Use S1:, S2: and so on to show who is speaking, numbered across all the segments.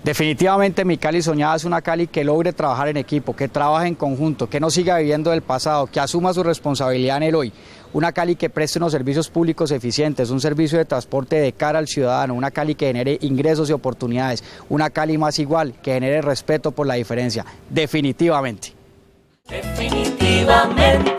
S1: Definitivamente mi Cali soñada es una Cali que logre trabajar en equipo, que trabaje en conjunto, que no siga viviendo del pasado, que asuma su responsabilidad en el hoy. Una Cali que preste unos servicios públicos eficientes, un servicio de transporte de cara al ciudadano, una Cali que genere ingresos y oportunidades, una Cali más igual, que genere respeto por la diferencia. Definitivamente.
S2: Definitivamente.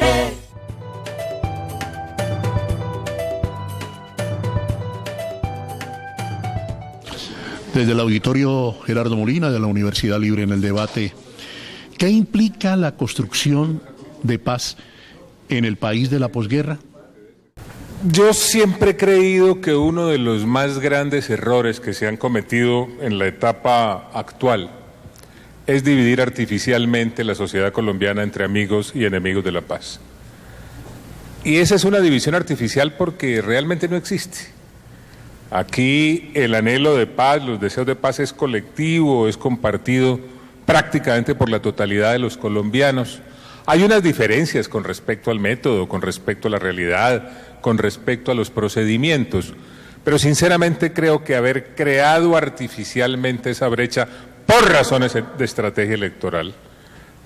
S3: Desde el auditorio Gerardo Molina de la Universidad Libre en el debate, ¿qué implica la construcción de paz en el país de la posguerra?
S4: Yo siempre he creído que uno de los más grandes errores que se han cometido en la etapa actual es dividir artificialmente la sociedad colombiana entre amigos y enemigos de la paz. Y esa es una división artificial porque realmente no existe. Aquí el anhelo de paz, los deseos de paz es colectivo, es compartido prácticamente por la totalidad de los colombianos. Hay unas diferencias con respecto al método, con respecto a la realidad, con respecto a los procedimientos, pero sinceramente creo que haber creado artificialmente esa brecha por razones de estrategia electoral,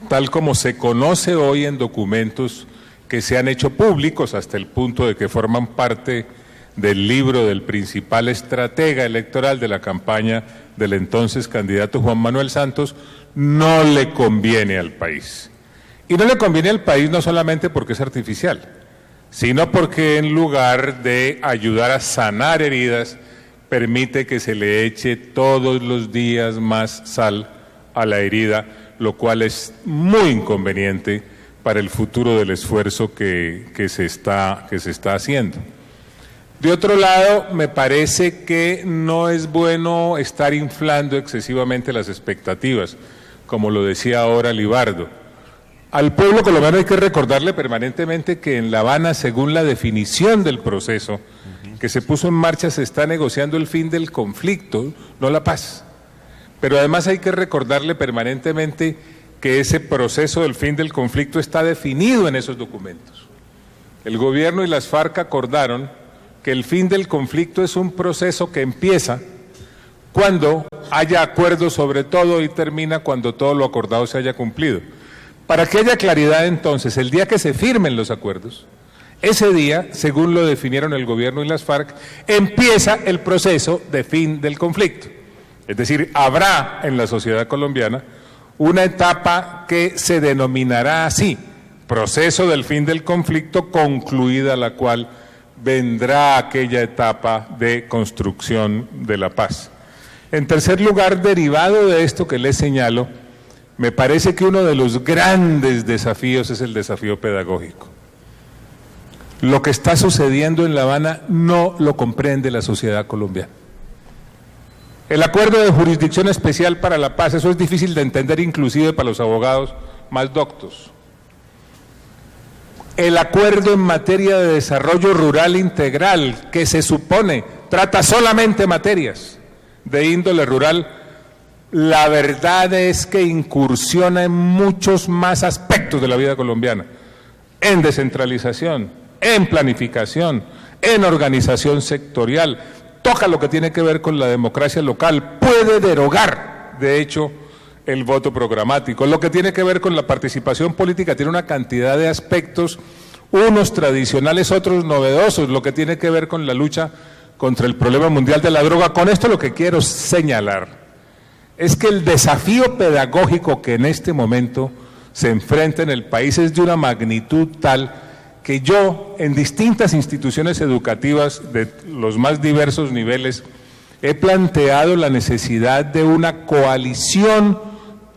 S4: tal como se conoce hoy en documentos que se han hecho públicos hasta el punto de que forman parte del libro del principal estratega electoral de la campaña del entonces candidato Juan Manuel Santos, no le conviene al país. Y no le conviene al país no solamente porque es artificial, sino porque en lugar de ayudar a sanar heridas, permite que se le eche todos los días más sal a la herida, lo cual es muy inconveniente para el futuro del esfuerzo que se está haciendo. De otro lado, me parece que no es bueno estar inflando excesivamente las expectativas, como lo decía ahora Libardo. Al pueblo colombiano hay que recordarle permanentemente que en La Habana, según la definición del proceso que se puso en marcha, se está negociando el fin del conflicto, no la paz. Pero además hay que recordarle permanentemente que ese proceso del fin del conflicto está definido en esos documentos. El gobierno y las FARC acordaron que el fin del conflicto es un proceso que empieza cuando haya acuerdo sobre todo y termina cuando todo lo acordado se haya cumplido. Para que haya claridad entonces, el día que se firmen los acuerdos, ese día, según lo definieron el gobierno y las FARC, empieza el proceso de fin del conflicto. Es decir, habrá en la sociedad colombiana una etapa que se denominará así, proceso del fin del conflicto, concluida la cual vendrá aquella etapa de construcción de la paz. En tercer lugar, derivado de esto que les señalo, me parece que uno de los grandes desafíos es el desafío pedagógico. Lo que está sucediendo en La Habana no lo comprende la sociedad colombiana. El acuerdo de jurisdicción especial para la paz, eso es difícil de entender inclusive para los abogados más doctos. El acuerdo en materia de desarrollo rural integral, que se supone trata solamente materias de índole rural, la verdad es que incursiona en muchos más aspectos de la vida colombiana, en descentralización, en planificación, en organización sectorial, toca lo que tiene que ver con la democracia local, puede derogar, de hecho, el voto programático. Lo que tiene que ver con la participación política tiene una cantidad de aspectos, unos tradicionales, otros novedosos, lo que tiene que ver con la lucha contra el problema mundial de la droga. Con esto lo que quiero señalar es que el desafío pedagógico que en este momento se enfrenta en el país es de una magnitud tal que yo, en distintas instituciones educativas de los más diversos niveles, he planteado la necesidad de una coalición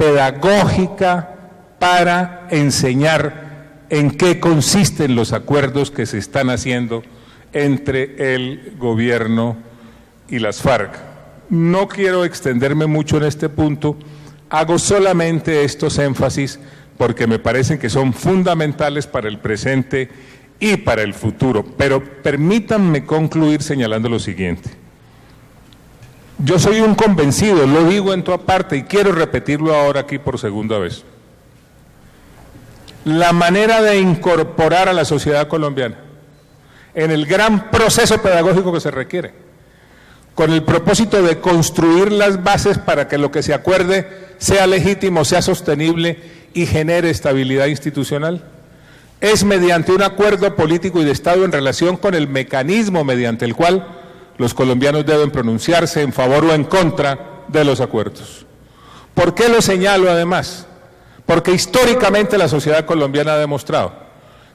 S4: pedagógica para enseñar en qué consisten los acuerdos que se están haciendo entre el gobierno y las FARC. No quiero extenderme mucho en este punto, hago solamente estos énfasis porque me parecen que son fundamentales para el presente y para el futuro. Pero permítanme concluir señalando lo siguiente. Yo soy un convencido, lo digo en toda parte y quiero repetirlo ahora aquí por segunda vez. La manera de incorporar a la sociedad colombiana en el gran proceso pedagógico que se requiere con el propósito de construir las bases para que lo que se acuerde sea legítimo, sea sostenible y genere estabilidad institucional. Es mediante un acuerdo político y de Estado en relación con el mecanismo mediante el cual los colombianos deben pronunciarse en favor o en contra de los acuerdos. ¿Por qué lo señalo además? Porque históricamente la sociedad colombiana ha demostrado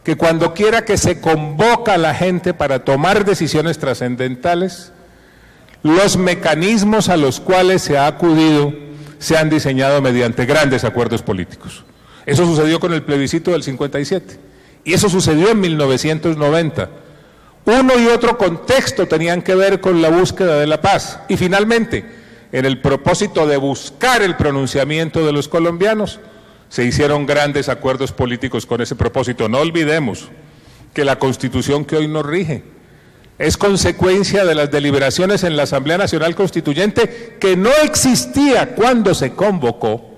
S4: que cuando quiera que se convoca a la gente para tomar decisiones trascendentales, los mecanismos a los cuales se ha acudido se han diseñado mediante grandes acuerdos políticos. Eso sucedió con el plebiscito del 57 y eso sucedió en 1990. Uno y otro contexto tenían que ver con la búsqueda de la paz y finalmente, en el propósito de buscar el pronunciamiento de los colombianos, se hicieron grandes acuerdos políticos con ese propósito. No olvidemos que la Constitución que hoy nos rige es consecuencia de las deliberaciones en la Asamblea Nacional Constituyente, que no existía cuando se convocó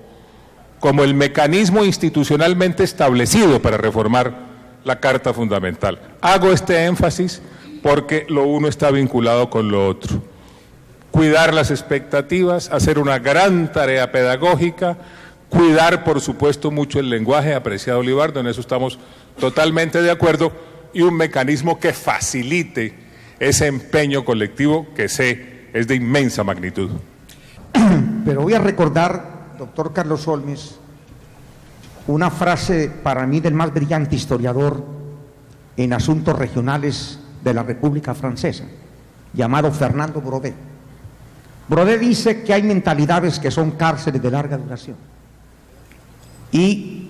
S4: como el mecanismo institucionalmente establecido para reformar la Carta Fundamental. Hago este énfasis porque lo uno está vinculado con lo otro. Cuidar las expectativas, hacer una gran tarea pedagógica, cuidar, por supuesto, mucho el lenguaje, apreciado Libardo, en eso estamos totalmente de acuerdo, y un mecanismo que facilite ese empeño colectivo que sé es de inmensa magnitud.
S2: Pero voy a recordar, doctor Carlos Olmes, una frase para mí del más brillante historiador en asuntos regionales de la República Francesa, llamado Fernando Braudel. Braudel dice que hay mentalidades que son cárceles de larga duración. Y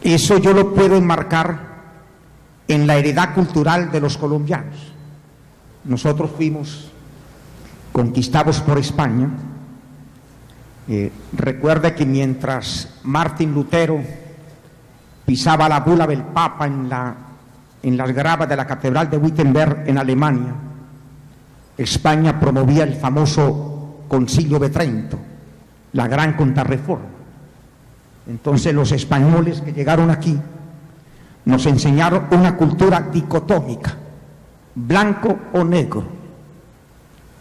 S2: eso yo lo puedo enmarcar en la heredad cultural de los colombianos. Nosotros fuimos conquistados por España. Recuerda que mientras Martín Lutero pisaba la bula del Papa en las gravas de la Catedral de Wittenberg en Alemania, España promovía el famoso Concilio de Trento, la gran contrarreforma. Entonces los españoles que llegaron aquí nos enseñaron una cultura dicotómica, blanco o negro,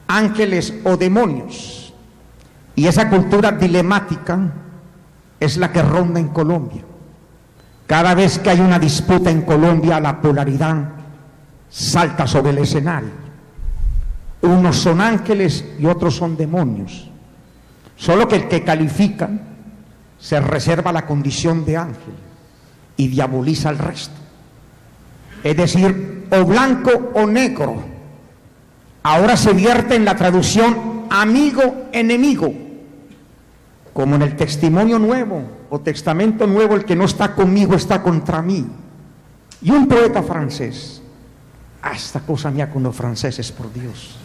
S2: ángeles o demonios, y esa cultura dilemática es la que ronda en Colombia. Cada vez que hay una disputa en Colombia, la polaridad salta sobre el escenario. Unos son ángeles y otros son demonios, solo que el que califica se reserva la condición de ángel y diaboliza al resto. Es decir, o blanco o negro. Ahora se vierte en la traducción amigo-enemigo, como en el Testimonio Nuevo o Testamento Nuevo, el que no está conmigo está contra mí. Y un poeta francés, esta cosa mía con los franceses, por Dios,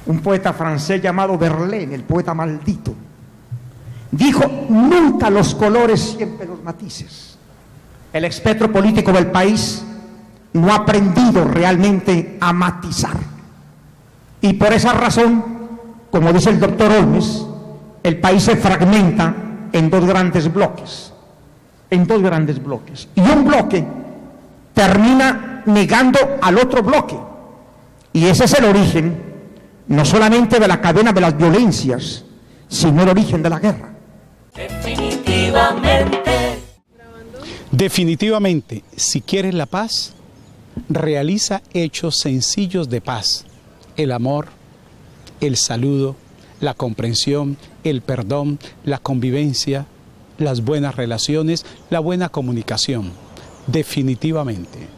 S2: un poeta francés llamado Verlaine, el poeta maldito, dijo: nunca los colores, siempre los matices. El espectro político del país no ha aprendido realmente a matizar. Y por esa razón, como dice el doctor Olmes, el país se fragmenta en dos grandes bloques. Y un bloque termina negando al otro bloque. Y ese es el origen, no solamente de la cadena de las violencias, sino el origen de la guerra.
S5: Definitivamente, si quieres la paz, realiza hechos sencillos de paz: el amor, el saludo, la comprensión, el perdón, la convivencia, las buenas relaciones, la buena comunicación. Definitivamente.